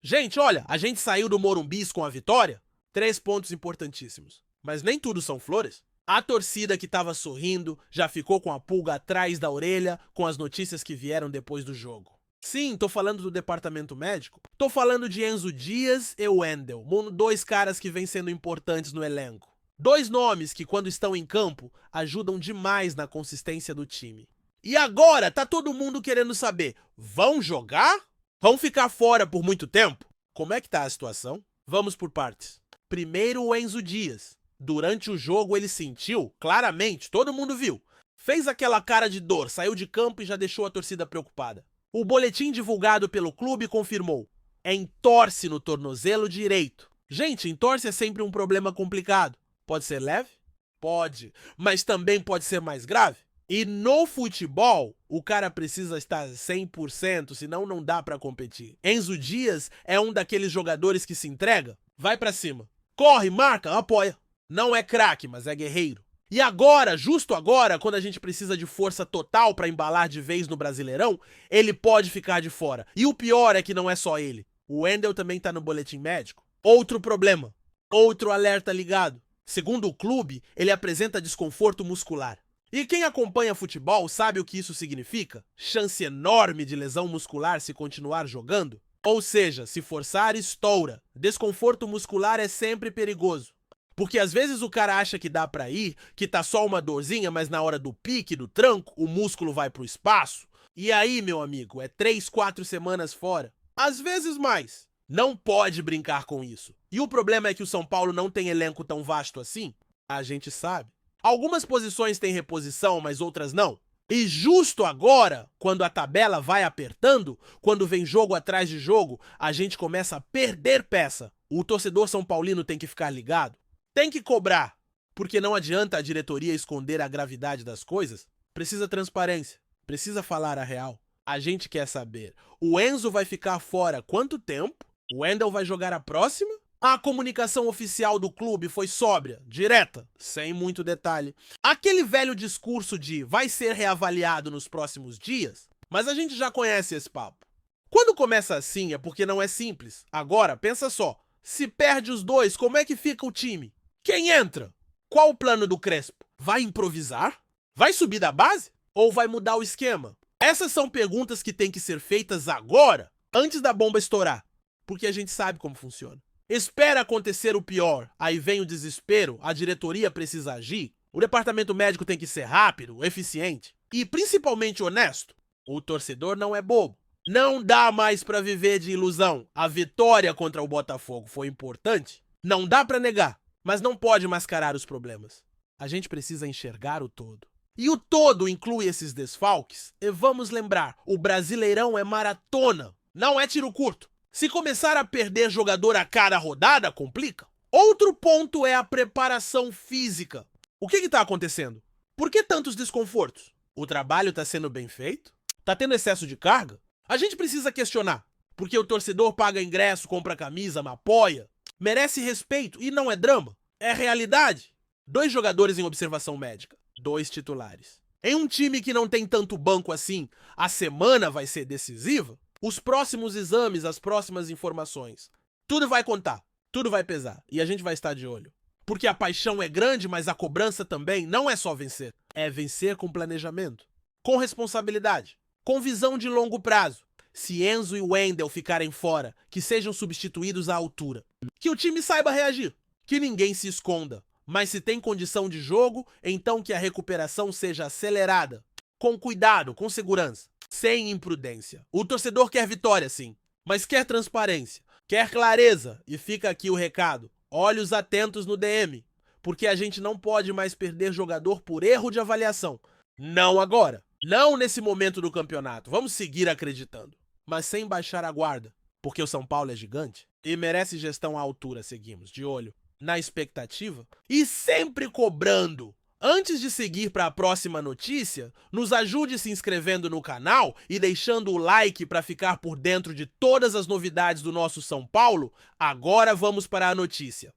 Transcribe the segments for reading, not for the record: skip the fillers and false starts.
Gente, olha, a gente saiu do Morumbis com a vitória. 3 pontos importantíssimos. Mas nem tudo são flores. A torcida que estava sorrindo já ficou com a pulga atrás da orelha com as notícias que vieram depois do jogo. Sim, tô falando do departamento médico. Tô falando de Enzo Dias e Wendel, dois caras que vêm sendo importantes no elenco. Dois nomes que, quando estão em campo, ajudam demais na consistência do time. E agora tá todo mundo querendo saber, vão jogar? Vão ficar fora por muito tempo? Como é que tá a situação? Vamos por partes. Primeiro o Enzo Dias. Durante o jogo ele sentiu, claramente, todo mundo viu. Fez aquela cara de dor, saiu de campo e já deixou a torcida preocupada. O boletim divulgado pelo clube confirmou. Entorse no tornozelo direito. Gente, entorse é sempre um problema complicado. Pode ser leve? Pode. Mas também pode ser mais grave? E no futebol, o cara precisa estar 100%, senão não dá pra competir. Enzo Dias é um daqueles jogadores que se entrega, vai pra cima. Corre, marca, apoia. Não é craque, mas é guerreiro. E agora, justo agora, quando a gente precisa de força total pra embalar de vez no Brasileirão, ele pode ficar de fora. E o pior é que não é só ele. O Wendel também tá no boletim médico. Outro problema. Outro alerta ligado. Segundo o clube, ele apresenta desconforto muscular. E quem acompanha futebol sabe o que isso significa? Chance enorme de lesão muscular se continuar jogando. Ou seja, se forçar, estoura. Desconforto muscular é sempre perigoso. Porque às vezes o cara acha que dá pra ir, que tá só uma dorzinha, mas na hora do pique, do tranco, o músculo vai pro espaço. E aí, meu amigo, é 3, 4 semanas fora. Às vezes mais. Não pode brincar com isso. E o problema é que o São Paulo não tem elenco tão vasto assim. A gente sabe. Algumas posições têm reposição, mas outras não. E justo agora, quando a tabela vai apertando, quando vem jogo atrás de jogo, a gente começa a perder peça. O torcedor são paulino tem que ficar ligado. Tem que cobrar, porque não adianta a diretoria esconder a gravidade das coisas. Precisa transparência, precisa falar a real. A gente quer saber, o Enzo vai ficar fora quanto tempo? O Wendel vai jogar a próxima? A comunicação oficial do clube foi sóbria, direta, sem muito detalhe. Aquele velho discurso de vai ser reavaliado nos próximos dias, mas a gente já conhece esse papo. Quando começa assim é porque não é simples. Agora, pensa só, se perde os dois, como é que fica o time? Quem entra? Qual o plano do Crespo? Vai improvisar? Vai subir da base? Ou vai mudar o esquema? Essas são perguntas que têm que ser feitas agora, antes da bomba estourar, porque a gente sabe como funciona. Espera acontecer o pior, aí vem o desespero, a diretoria precisa agir, o departamento médico tem que ser rápido, eficiente e principalmente honesto. O torcedor não é bobo. Não dá mais pra viver de ilusão. A vitória contra o Botafogo foi importante, não dá pra negar, mas não pode mascarar os problemas. A gente precisa enxergar o todo. E o todo inclui esses desfalques. E vamos lembrar, o Brasileirão é maratona, não é tiro curto. Se começar a perder jogador a cada rodada, complica. Outro ponto é a preparação física. O que está acontecendo? Por que tantos desconfortos? O trabalho está sendo bem feito? Está tendo excesso de carga? A gente precisa questionar. Porque o torcedor paga ingresso, compra camisa, apoia. Merece respeito e não é drama. É realidade. 2 jogadores em observação médica. 2 titulares. Em um time que não tem tanto banco assim, a semana vai ser decisiva? Os próximos exames, as próximas informações. Tudo vai contar, tudo vai pesar e a gente vai estar de olho. Porque a paixão é grande, mas a cobrança também não é só vencer. É vencer com planejamento, com responsabilidade, com visão de longo prazo. Se Enzo e Wendel ficarem fora, que sejam substituídos à altura. Que o time saiba reagir, que ninguém se esconda. Mas se tem condição de jogo, então que a recuperação seja acelerada. Com cuidado, com segurança. Sem imprudência. O torcedor quer vitória, sim, mas quer transparência, quer clareza. E fica aqui o recado. Olhos atentos no DM, porque a gente não pode mais perder jogador por erro de avaliação. Não agora. Não nesse momento do campeonato. Vamos seguir acreditando, mas sem baixar a guarda, porque o São Paulo é gigante e merece gestão à altura. Seguimos de olho na expectativa e sempre cobrando. Antes de seguir para a próxima notícia, nos ajude se inscrevendo no canal e deixando o like para ficar por dentro de todas as novidades do nosso São Paulo. Agora vamos para a notícia.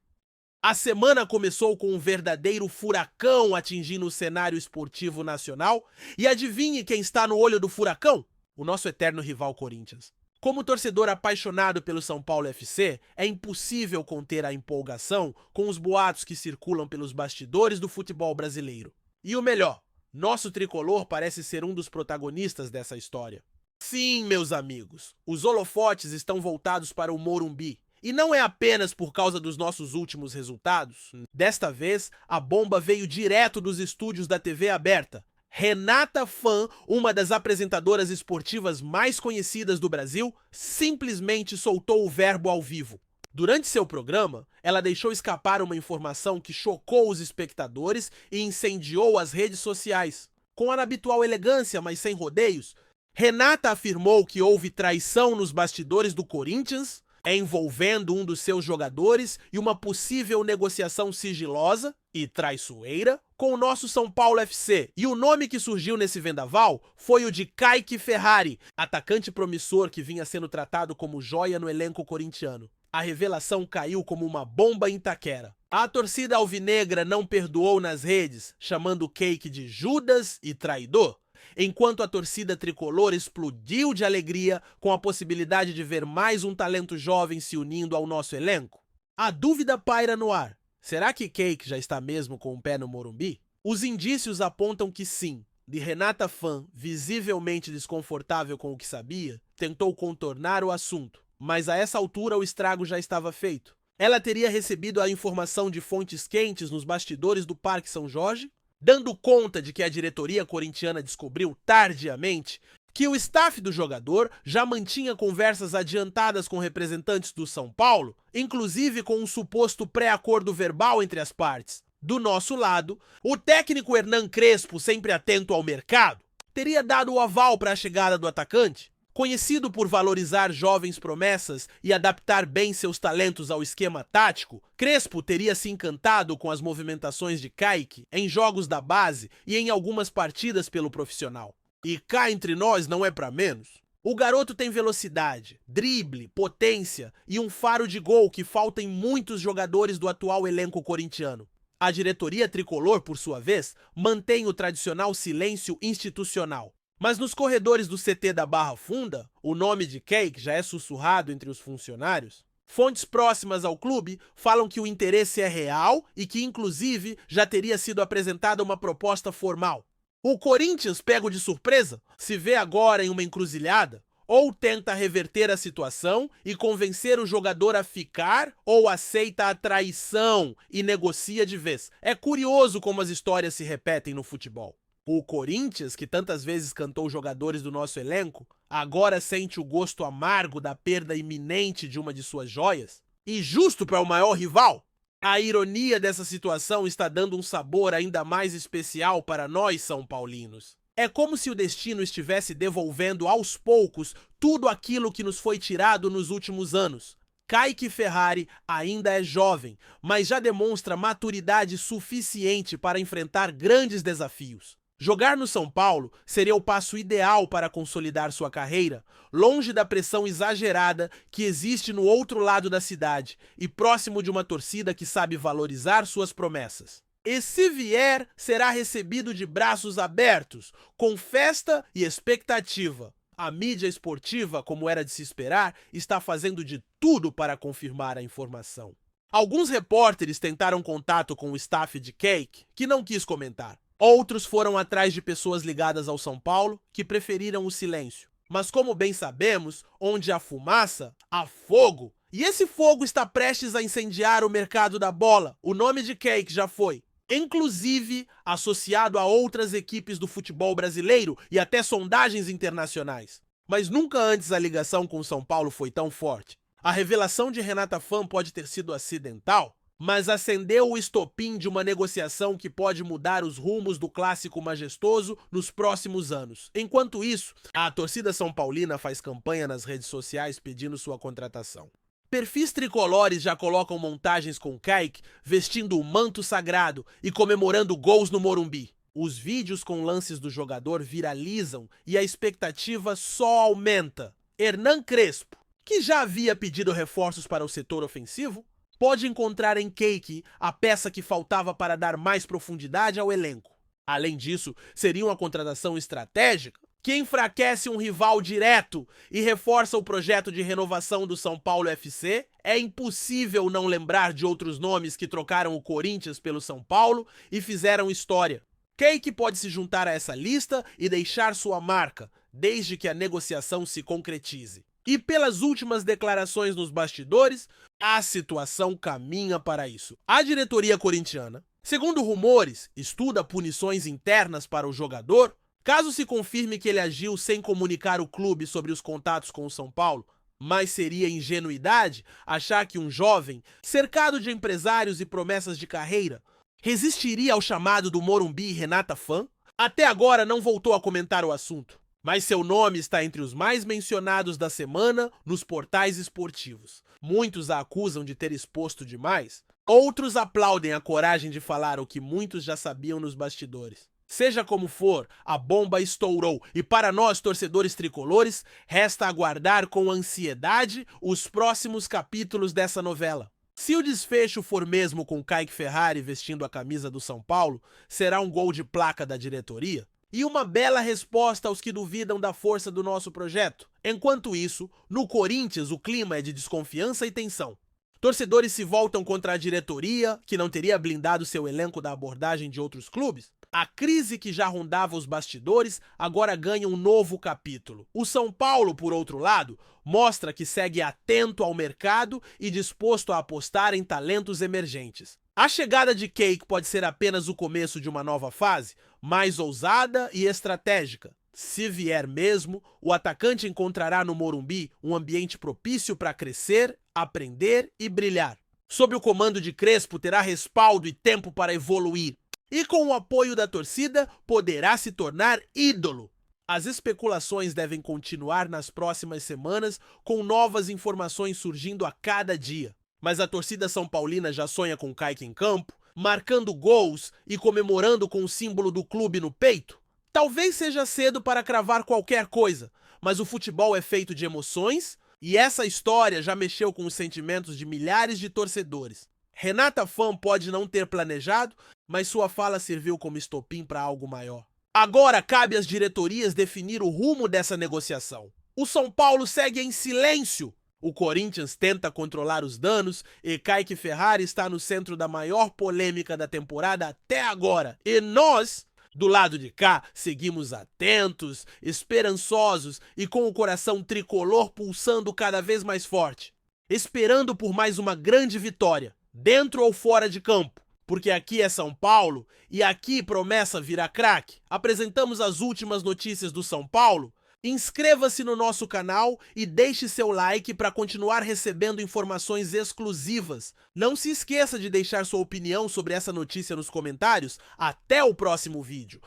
A semana começou com um verdadeiro furacão atingindo o cenário esportivo nacional. E adivinhe quem está no olho do furacão? O nosso eterno rival Corinthians. Como torcedor apaixonado pelo São Paulo FC, é impossível conter a empolgação com os boatos que circulam pelos bastidores do futebol brasileiro. E o melhor, nosso tricolor parece ser um dos protagonistas dessa história. Sim, meus amigos, os holofotes estão voltados para o Morumbi. E não é apenas por causa dos nossos últimos resultados. Desta vez, a bomba veio direto dos estúdios da TV aberta. Renata Fan, uma das apresentadoras esportivas mais conhecidas do Brasil, simplesmente soltou o verbo ao vivo. Durante seu programa, ela deixou escapar uma informação que chocou os espectadores e incendiou as redes sociais. Com a habitual elegância, mas sem rodeios, Renata afirmou que houve traição nos bastidores do Corinthians, envolvendo um dos seus jogadores e uma possível negociação sigilosa e traiçoeira com o nosso São Paulo FC. E o nome que surgiu nesse vendaval foi o de Kaique Ferrari, atacante promissor que vinha sendo tratado como joia no elenco corintiano. A revelação caiu como uma bomba em Itaquera. A torcida alvinegra não perdoou nas redes, chamando Kaique de Judas e traidor, enquanto a torcida tricolor explodiu de alegria com a possibilidade de ver mais um talento jovem se unindo ao nosso elenco. A dúvida paira no ar. Será que Kaique já está mesmo com o pé no Morumbi? Os indícios apontam que sim. De Renata Fan, visivelmente desconfortável com o que sabia, tentou contornar o assunto, mas a essa altura o estrago já estava feito. Ela teria recebido a informação de fontes quentes nos bastidores do Parque São Jorge, dando conta de que a diretoria corintiana descobriu tardiamente que o staff do jogador já mantinha conversas adiantadas com representantes do São Paulo, inclusive com um suposto pré-acordo verbal entre as partes. Do nosso lado, o técnico Hernan Crespo, sempre atento ao mercado, teria dado o aval para a chegada do atacante. Conhecido por valorizar jovens promessas e adaptar bem seus talentos ao esquema tático, Crespo teria se encantado com as movimentações de Kaique em jogos da base e em algumas partidas pelo profissional. E cá entre nós não é para menos. O garoto tem velocidade, drible, potência e um faro de gol que falta em muitos jogadores do atual elenco corintiano. A diretoria tricolor, por sua vez, mantém o tradicional silêncio institucional. Mas nos corredores do CT da Barra Funda, o nome de Kaique já é sussurrado entre os funcionários. Fontes próximas ao clube falam que o interesse é real e que, inclusive, já teria sido apresentada uma proposta formal. O Corinthians, pego de surpresa, se vê agora em uma encruzilhada, ou tenta reverter a situação e convencer o jogador a ficar, ou aceita a traição e negocia de vez. É curioso como as histórias se repetem no futebol. O Corinthians, que tantas vezes cantou jogadores do nosso elenco, agora sente o gosto amargo da perda iminente de uma de suas joias. E justo para o maior rival! A ironia dessa situação está dando um sabor ainda mais especial para nós são paulinos. É como se o destino estivesse devolvendo aos poucos tudo aquilo que nos foi tirado nos últimos anos. Kaique Ferrari ainda é jovem, mas já demonstra maturidade suficiente para enfrentar grandes desafios. Jogar no São Paulo seria o passo ideal para consolidar sua carreira, longe da pressão exagerada que existe no outro lado da cidade e próximo de uma torcida que sabe valorizar suas promessas. E se vier, será recebido de braços abertos, com festa e expectativa. A mídia esportiva, como era de se esperar, está fazendo de tudo para confirmar a informação. Alguns repórteres tentaram contato com o staff de Kaique, que não quis comentar. Outros foram atrás de pessoas ligadas ao São Paulo, que preferiram o silêncio. Mas como bem sabemos, onde há fumaça, há fogo. E esse fogo está prestes a incendiar o mercado da bola. O nome de Kaique já foi, inclusive, associado a outras equipes do futebol brasileiro e até sondagens internacionais. Mas nunca antes a ligação com o São Paulo foi tão forte. A revelação de Renata Fan pode ter sido acidental, mas acendeu o estopim de uma negociação que pode mudar os rumos do clássico majestoso nos próximos anos. Enquanto isso, a torcida são paulina faz campanha nas redes sociais pedindo sua contratação. Perfis tricolores já colocam montagens com Kaique vestindo o manto sagrado e comemorando gols no Morumbi. Os vídeos com lances do jogador viralizam e a expectativa só aumenta. Hernan Crespo, que já havia pedido reforços para o setor ofensivo, pode encontrar em Kaique a peça que faltava para dar mais profundidade ao elenco. Além disso, seria uma contratação estratégica, que enfraquece um rival direto e reforça o projeto de renovação do São Paulo FC, é impossível não lembrar de outros nomes que trocaram o Corinthians pelo São Paulo e fizeram história. Cake pode se juntar a essa lista e deixar sua marca, desde que a negociação se concretize. E pelas últimas declarações nos bastidores, a situação caminha para isso. A diretoria corintiana, segundo rumores, estuda punições internas para o jogador, caso se confirme que ele agiu sem comunicar o clube sobre os contatos com o São Paulo. Mas seria ingenuidade achar que um jovem, cercado de empresários e promessas de carreira, resistiria ao chamado do Morumbi e Renata Fã? Até agora não voltou a comentar o assunto, mas seu nome está entre os mais mencionados da semana nos portais esportivos. Muitos a acusam de ter exposto demais, outros aplaudem a coragem de falar o que muitos já sabiam nos bastidores. Seja como for, a bomba estourou e para nós, torcedores tricolores, resta aguardar com ansiedade os próximos capítulos dessa novela. Se o desfecho for mesmo com Kaique Ferrari vestindo a camisa do São Paulo, será um gol de placa da diretoria e uma bela resposta aos que duvidam da força do nosso projeto. Enquanto isso, no Corinthians o clima é de desconfiança e tensão. Torcedores se voltam contra a diretoria, que não teria blindado seu elenco da abordagem de outros clubes. A crise que já rondava os bastidores agora ganha um novo capítulo. O São Paulo, por outro lado, mostra que segue atento ao mercado e disposto a apostar em talentos emergentes. A chegada de Cake pode ser apenas o começo de uma nova fase, mais ousada e estratégica. Se vier mesmo, o atacante encontrará no Morumbi um ambiente propício para crescer, aprender e brilhar. Sob o comando de Crespo, terá respaldo e tempo para evoluir. E com o apoio da torcida, poderá se tornar ídolo. As especulações devem continuar nas próximas semanas, com novas informações surgindo a cada dia. Mas a torcida são paulina já sonha com Kaique em campo, marcando gols e comemorando com o símbolo do clube no peito? Talvez seja cedo para cravar qualquer coisa, mas o futebol é feito de emoções e essa história já mexeu com os sentimentos de milhares de torcedores. Renata Fã pode não ter planejado, mas sua fala serviu como estopim para algo maior. Agora cabe às diretorias definir o rumo dessa negociação. O São Paulo segue em silêncio. O Corinthians tenta controlar os danos e Kaique Ferrari está no centro da maior polêmica da temporada até agora. E nós, do lado de cá, seguimos atentos, esperançosos e com o coração tricolor pulsando cada vez mais forte, esperando por mais uma grande vitória, dentro ou fora de campo. Porque aqui é São Paulo e aqui promessa virar craque. Apresentamos as últimas notícias do São Paulo. Inscreva-se no nosso canal e deixe seu like para continuar recebendo informações exclusivas. Não se esqueça de deixar sua opinião sobre essa notícia nos comentários. Até o próximo vídeo.